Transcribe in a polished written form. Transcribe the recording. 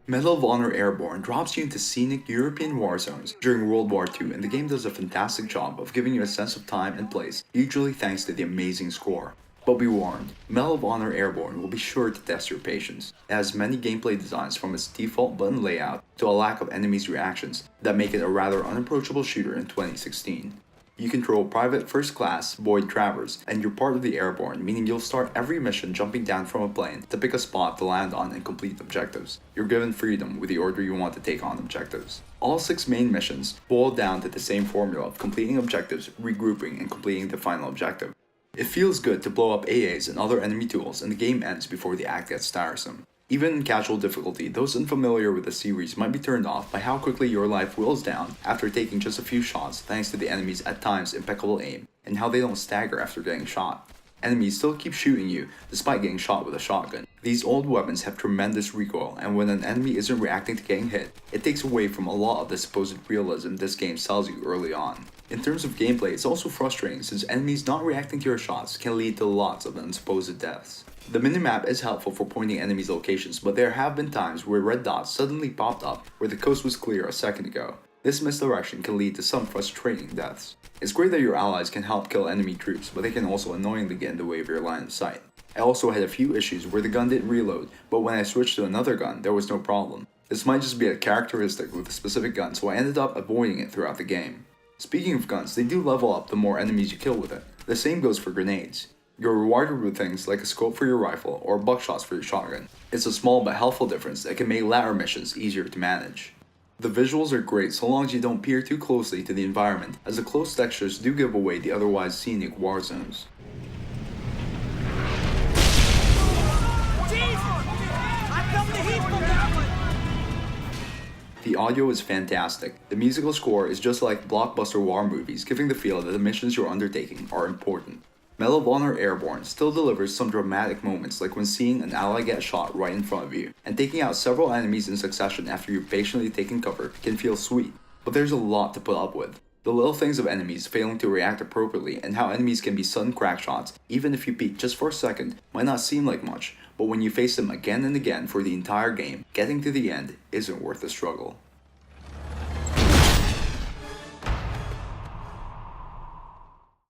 Medal of Honor Airborne drops you into scenic European war zones during World War II, and the game does a fantastic job of giving you a sense of time and place, usually thanks to the amazing score. But be warned, Medal of Honor Airborne will be sure to test your patience. It has many gameplay designs, from its default button layout to a lack of enemies' reactions, that make it a rather unapproachable shooter in 2016. You control Private First Class Boyd Travers, and you're part of the Airborne, meaning you'll start every mission jumping down from a plane to pick a spot to land on and complete objectives. You're given freedom with the order you want to take on objectives. All 6 main missions boil down to the same formula of completing objectives, regrouping, and completing the final objective. It feels good to blow up AAs and other enemy tools, and the game ends before the act gets tiresome. Even in casual difficulty, those unfamiliar with the series might be turned off by how quickly your life whittles down after taking just a few shots thanks to the enemies' at times impeccable aim, and how they don't stagger after getting shot. Enemies still keep shooting you despite getting shot with a shotgun. These old weapons have tremendous recoil, and when an enemy isn't reacting to getting hit, it takes away from a lot of the supposed realism this game sells you early on. In terms of gameplay, it's also frustrating since enemies not reacting to your shots can lead to lots of unsupposed deaths. The minimap is helpful for pointing enemies' locations, but there have been times where red dots suddenly popped up where the coast was clear a second ago. This misdirection can lead to some frustrating deaths. It's great that your allies can help kill enemy troops, but they can also annoyingly get in the way of your line of sight. I also had a few issues where the gun didn't reload, but when I switched to another gun, there was no problem. This might just be a characteristic with a specific gun, so I ended up avoiding it throughout the game. Speaking of guns, they do level up the more enemies you kill with it. The same goes for grenades. You're rewarded with things like a scope for your rifle or buckshots for your shotgun. It's a small but helpful difference that can make latter missions easier to manage. The visuals are great so long as you don't peer too closely to the environment, as the close textures do give away the otherwise scenic war zones. The audio is fantastic. The musical score is just like blockbuster war movies, giving the feel that the missions you're undertaking are important. Medal of Honor Airborne still delivers some dramatic moments, like when seeing an ally get shot right in front of you, and taking out several enemies in succession after you've patiently taken cover can feel sweet, but there's a lot to put up with. The little things of enemies failing to react appropriately, and how enemies can be sudden crack shots, even if you peek just for a second, might not seem like much, but when you face them again and again for the entire game, getting to the end isn't worth the struggle.